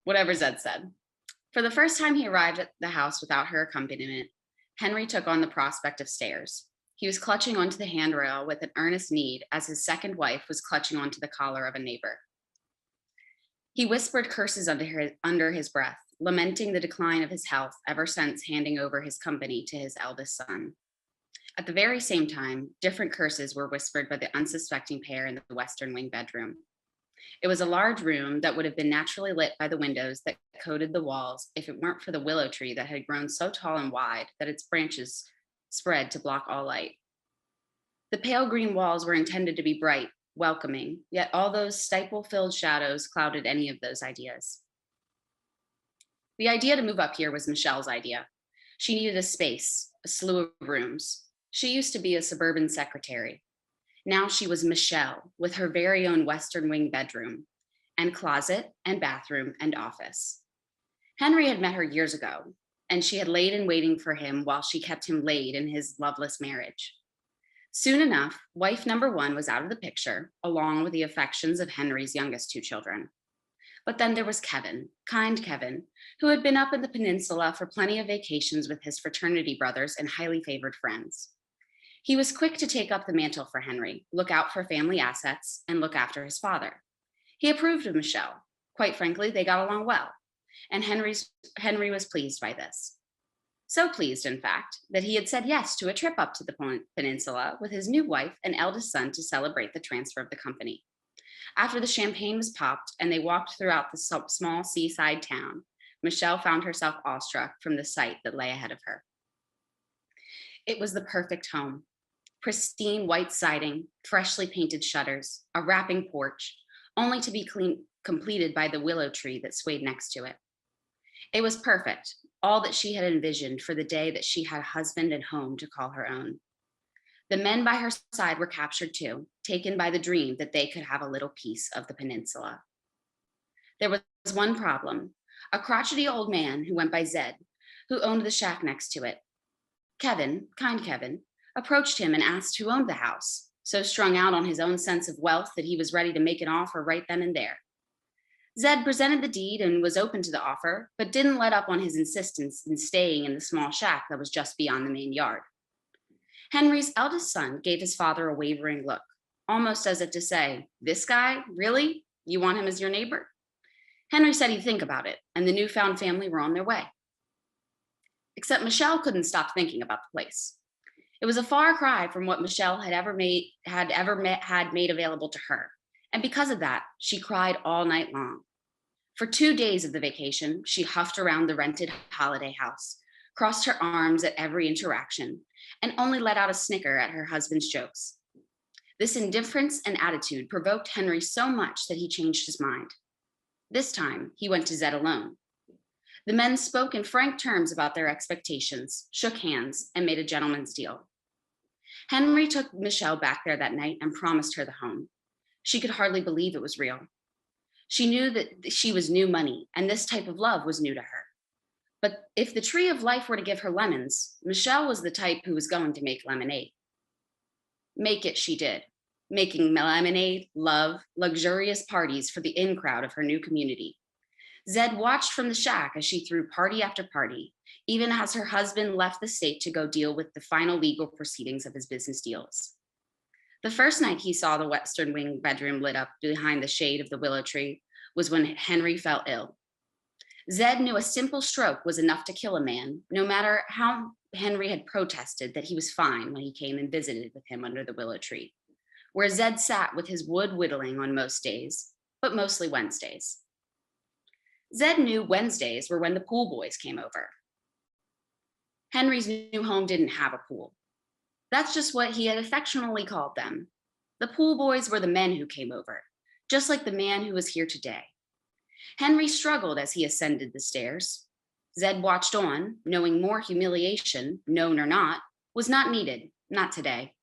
whatever Zed said. For the first time he arrived at the house without her accompaniment, Henry took on the prospect of stairs. He was clutching onto the handrail with an earnest need as his second wife was clutching onto the collar of a neighbor. He whispered curses under his breath, lamenting the decline of his health ever since handing over his company to his eldest son. At the very same time, different curses were whispered by the unsuspecting pair in the western wing bedroom. It was a large room that would have been naturally lit by the windows that coated the walls if it weren't for the willow tree that had grown so tall and wide that its branches spread to block all light. The pale green walls were intended to be bright, welcoming, yet all those stipple-filled shadows clouded any of those ideas. The idea to move up here was Michelle's idea. She needed a space, a slew of rooms. She used to be a suburban secretary. Now she was Michelle with her very own western wing bedroom and closet and bathroom and office. Henry had met her years ago, and she had laid in waiting for him while she kept him laid in his loveless marriage. Soon enough, wife number one was out of the picture, along with the affections of Henry's youngest two children. But then there was Kevin, kind Kevin, who had been up in the peninsula for plenty of vacations with his fraternity brothers and highly favored friends. He was quick to take up the mantle for Henry, look out for family assets, and look after his father. He approved of Michelle. Quite frankly, they got along well, and Henry was pleased by this. So pleased, in fact, that he had said yes to a trip up to the peninsula with his new wife and eldest son to celebrate the transfer of the company. After the champagne was popped and they walked throughout the small seaside town, Michelle found herself awestruck from the sight that lay ahead of her. It was the perfect home. Pristine white siding, freshly painted shutters, a wrapping porch, only to be completed by the willow tree that swayed next to it. It was perfect, all that she had envisioned for the day that she had a husband and home to call her own. The men by her side were captured too, taken by the dream that they could have a little piece of the peninsula. There was one problem, a crotchety old man who went by Zed, who owned the shack next to it. Kevin, kind Kevin, approached him and asked who owned the house, so strung out on his own sense of wealth that he was ready to make an offer right then and there. Zed presented the deed and was open to the offer, but didn't let up on his insistence in staying in the small shack that was just beyond the main yard. Henry's eldest son gave his father a wavering look, almost as if to say, "This guy, really? You want him as your neighbor?" Henry said he'd think about it, and the newfound family were on their way. Except Michelle couldn't stop thinking about the place. It was a far cry from what Michelle had made available to her. And because of that, she cried all night long. For 2 days of the vacation, she huffed around the rented holiday house, crossed her arms at every interaction, and only let out a snicker at her husband's jokes. This indifference and attitude provoked Henry so much that he changed his mind. This time, he went to Zed alone. The men spoke in frank terms about their expectations, shook hands, and made a gentleman's deal. Henry took Michelle back there that night and promised her the home. She could hardly believe it was real. She knew that she was new money, and this type of love was new to her. But if the tree of life were to give her lemons, Michelle was the type who was going to make lemonade. Make it she did, making lemonade, love, luxurious parties for the in crowd of her new community. Zed watched from the shack as she threw party after party, even as her husband left the state to go deal with the final legal proceedings of his business deals. The first night he saw the western wing bedroom lit up behind the shade of the willow tree was when Henry fell ill. Zed knew a simple stroke was enough to kill a man, no matter how Henry had protested that he was fine when he came and visited with him under the willow tree, where Zed sat with his wood whittling on most days, but mostly Wednesdays. Zed knew Wednesdays were when the pool boys came over. Henry's new home didn't have a pool. That's just what he had affectionately called them. The pool boys were the men who came over, just like the man who was here today. Henry struggled as he ascended the stairs. Zed watched on, knowing more humiliation, known or not, was not needed, not today.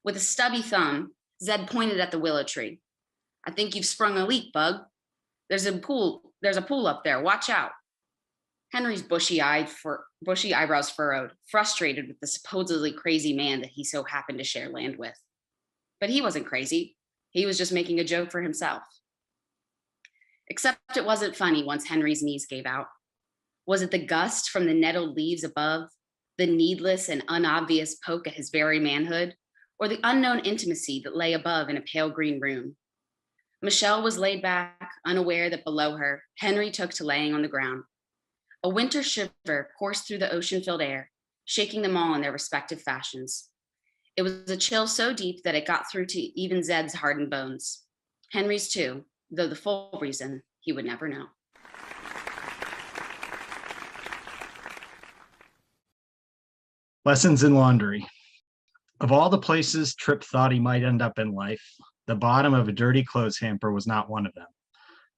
With a stubby thumb, Zed pointed at the willow tree. "I think you've sprung a leak, bug. There's a pool up there, watch out." Henry's bushy eyebrows furrowed, frustrated with the supposedly crazy man that he so happened to share land with. But he wasn't crazy. He was just making a joke for himself. Except it wasn't funny once Henry's knees gave out. Was it the gust from the nettled leaves above, the needless and unobvious poke at his very manhood, or the unknown intimacy that lay above in a pale green room? Michelle was laid back, unaware that below her, Henry took to laying on the ground. A winter shiver coursed through the ocean-filled air, shaking them all in their respective fashions. It was a chill so deep that it got through to even Zed's hardened bones. Henry's too, though the full reason he would never know. Lessons in laundry. Of all the places Tripp thought he might end up in life, the bottom of a dirty clothes hamper was not one of them.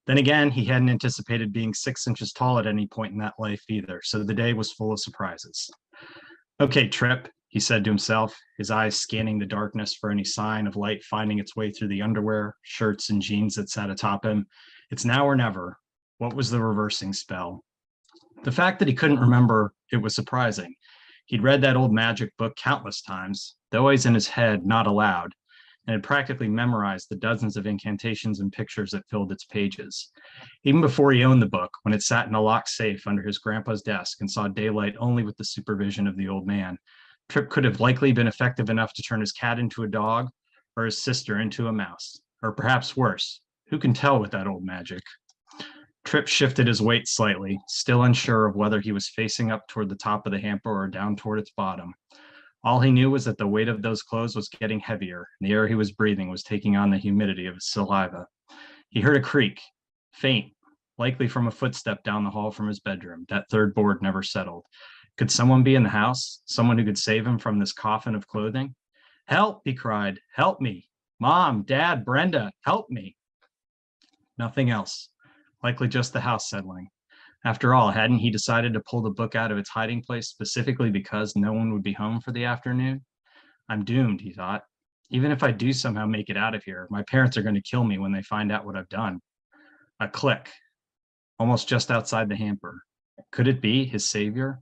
Then again, he hadn't anticipated being 6 inches tall at any point in that life either, so the day was full of surprises. Okay, Tripp, he said to himself, his eyes scanning the darkness for any sign of light finding its way through the underwear, shirts, and jeans that sat atop him. It's now or never. What was the reversing spell? The fact that he couldn't remember it was surprising. He'd read that old magic book countless times, though always in his head, not aloud, and had practically memorized the dozens of incantations and pictures that filled its pages. Even before he owned the book, when it sat in a locked safe under his grandpa's desk and saw daylight only with the supervision of the old man, Tripp could have likely been effective enough to turn his cat into a dog or his sister into a mouse, or perhaps worse. Who can tell with that old magic? Tripp shifted his weight slightly, still unsure of whether he was facing up toward the top of the hamper or down toward its bottom. All he knew was that the weight of those clothes was getting heavier, and the air he was breathing was taking on the humidity of his saliva. He heard a creak, faint, likely from a footstep down the hall from his bedroom. That third board never settled. Could someone be in the house? Someone who could save him from this coffin of clothing? Help, he cried. Help me. Mom, Dad, Brenda, help me. Nothing else. Likely just the house settling. After all, hadn't he decided to pull the book out of its hiding place specifically because no one would be home for the afternoon? I'm doomed, he thought. Even if I do somehow make it out of here, my parents are going to kill me when they find out what I've done. A click, almost just outside the hamper. Could it be his savior?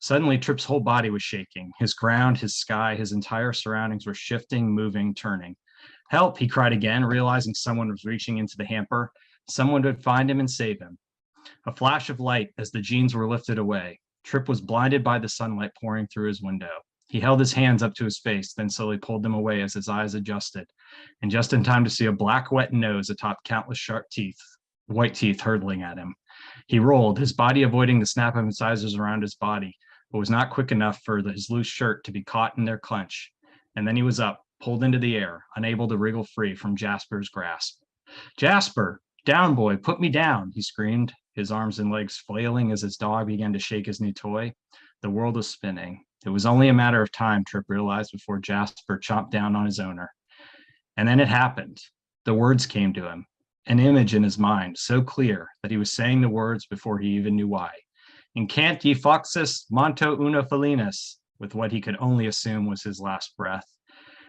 Suddenly, Tripp's whole body was shaking. His ground, his sky, his entire surroundings were shifting, moving, turning. Help, he cried again, realizing someone was reaching into the hamper. Someone would find him and save him. A flash of light as the jeans were lifted away. Tripp was blinded by the sunlight pouring through his window. He held his hands up to his face, then slowly pulled them away as his eyes adjusted, and just in time to see a black, wet nose atop countless sharp teeth, white teeth hurtling at him. He rolled, his body avoiding the snap of incisors around his body, but was not quick enough for his loose shirt to be caught in their clench. And then he was up, pulled into the air, unable to wriggle free from Jasper's grasp. Jasper! Down, boy, put me down, he screamed, his arms and legs flailing as his dog began to shake his new toy. The world was spinning. It was only a matter of time, Tripp realized, before Jasper chomped down on his owner. And then it happened. The words came to him, an image in his mind, so clear that he was saying the words before he even knew why. Incant ye foxes, monto una felinis, with what he could only assume was his last breath.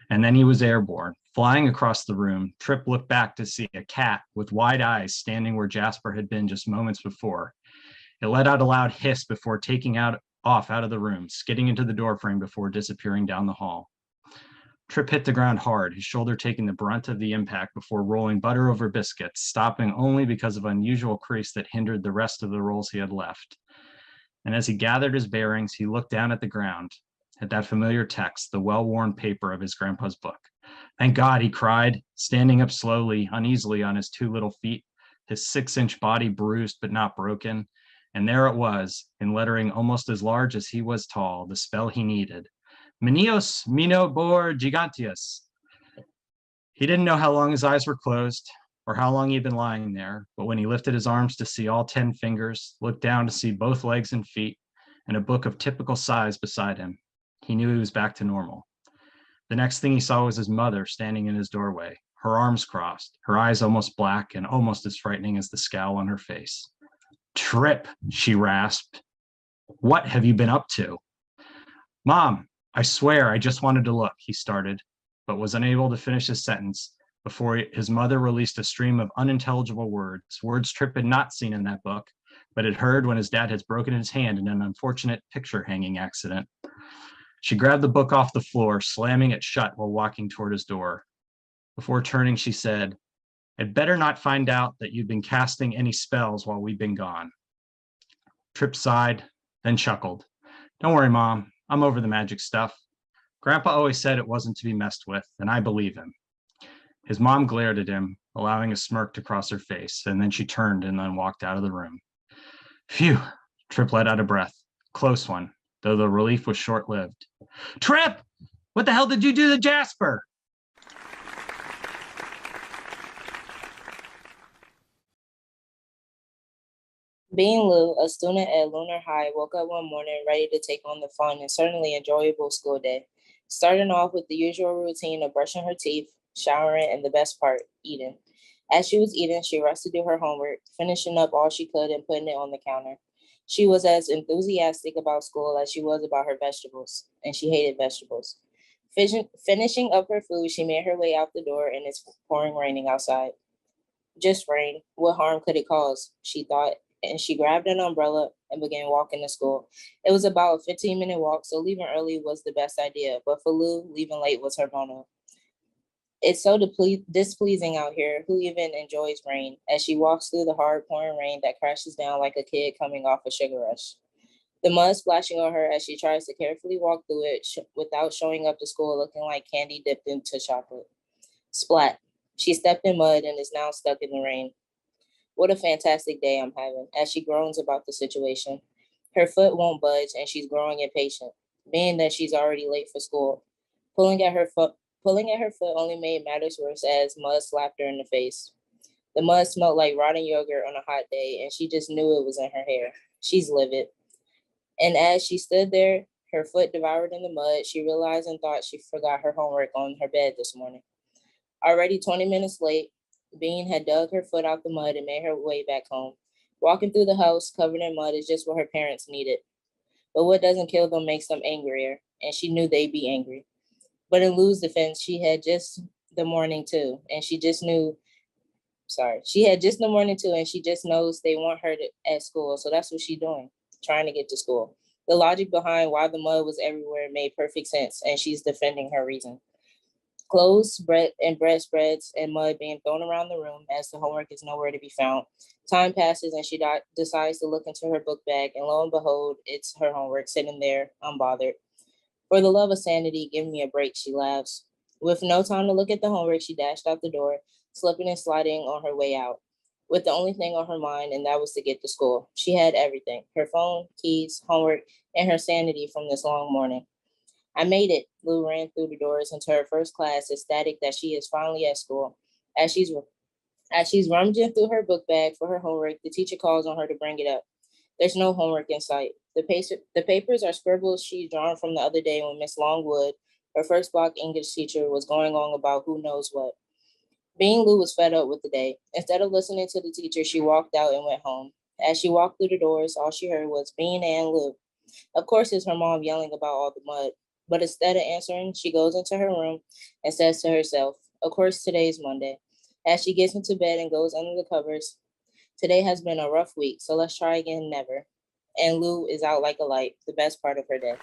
And then he was airborne. Flying across the room, Tripp looked back to see a cat with wide eyes standing where Jasper had been just moments before. It let out a loud hiss before taking off out of the room, skidding into the doorframe before disappearing down the hall. Tripp hit the ground hard, his shoulder taking the brunt of the impact before rolling butter over biscuits, stopping only because of unusual crease that hindered the rest of the rolls he had left. And as he gathered his bearings, he looked down at the ground, at that familiar text, the well-worn paper of his grandpa's book. Thank God, he cried, standing up slowly, uneasily on his 2 little feet, his 6-inch body bruised but not broken. And there it was, in lettering almost as large as he was tall, the spell he needed. Menios mino bor giganteus. He didn't know how long his eyes were closed or how long he'd been lying there, but when he lifted his arms to see all 10 fingers, looked down to see both legs and feet, and a book of typical size beside him, he knew he was back to normal. The next thing he saw was his mother standing in his doorway, her arms crossed, her eyes almost black and almost as frightening as the scowl on her face. Tripp, she rasped. What have you been up to? Mom, I swear I just wanted to look, he started, but was unable to finish his sentence before his mother released a stream of unintelligible words Tripp had not seen in that book, but had heard when his dad had broken his hand in an unfortunate picture hanging accident. She grabbed the book off the floor, slamming it shut while walking toward his door. Before turning, she said, I'd better not find out that you've been casting any spells while we've been gone. Trip sighed, then chuckled. Don't worry, Mom. I'm over the magic stuff. Grandpa always said it wasn't to be messed with, and I believe him. His mom glared at him, allowing a smirk to cross her face, and then she turned and then walked out of the room. Phew, Trip let out a breath. Close one, though the relief was short-lived. Trip! What the hell did you do to Jasper? Being Lou, a student at Lunar High, woke up one morning ready to take on the fun and certainly enjoyable school day. Starting off with the usual routine of brushing her teeth, showering, and the best part, eating. As she was eating, she rushed to do her homework, finishing up all she could and putting it on the counter. She was as enthusiastic about school as she was about her vegetables, and she hated vegetables. Finishing up her food, she made her way out the door, and it's pouring raining outside. Just rain. What harm could it cause? She thought, and she grabbed an umbrella and began walking to school. It was about a 15-minute walk, so leaving early was the best idea, but for Lou, leaving late was her no-no. It's so displeasing out here. Who even enjoys rain? As she walks through the hard pouring rain that crashes down like a kid coming off a sugar rush. The mud splashing on her as she tries to carefully walk through it without showing up to school looking like candy dipped into chocolate. Splat. She stepped in mud and is now stuck in the rain. What a fantastic day I'm having, as she groans about the situation. Her foot won't budge and she's growing impatient, being that she's already late for school. Pulling at her foot only made matters worse as mud slapped her in the face. The mud smelled like rotten yogurt on a hot day, and she just knew it was in her hair. She's livid. And as she stood there, her foot devoured in the mud, she realized and thought she forgot her homework on her bed this morning. Already 20 minutes late, Bean had dug her foot out the mud and made her way back home. Walking through the house covered in mud is just what her parents needed. But what doesn't kill them makes them angrier, and she knew they'd be angry. But in Lou's defense, she had just the morning too, and she just knows they want her at school, so that's what she's doing, trying to get to school. The logic behind why the mud was everywhere made perfect sense, and she's defending her reason. Clothes, bread spreads, and mud being thrown around the room as the homework is nowhere to be found. Time passes and she decides to look into her book bag, and lo and behold, it's her homework sitting there, unbothered. For the love of sanity, give me a break, she laughs. With no time to look at the homework, she dashed out the door, slipping and sliding on her way out, with the only thing on her mind, and that was to get to school. She had everything, her phone, keys, homework, and her sanity from this long morning. I made it. Lou ran through the doors into her first class, ecstatic that she is finally at school. As she's rummaging through her book bag for her homework, the teacher calls on her to bring it up. There's no homework in sight. The papers are scribbles she'd drawn from the other day when Miss Longwood, her first block English teacher, was going on about who knows what. Being Lou was fed up with the day. Instead of listening to the teacher, she walked out and went home. As she walked through the doors, all she heard was Bean and Lou. Of course, it's her mom yelling about all the mud. But instead of answering, she goes into her room and says to herself, of course, today's Monday. As she gets into bed and goes under the covers, today has been a rough week, so let's try again never. And Lou is out like a light, the best part of her day.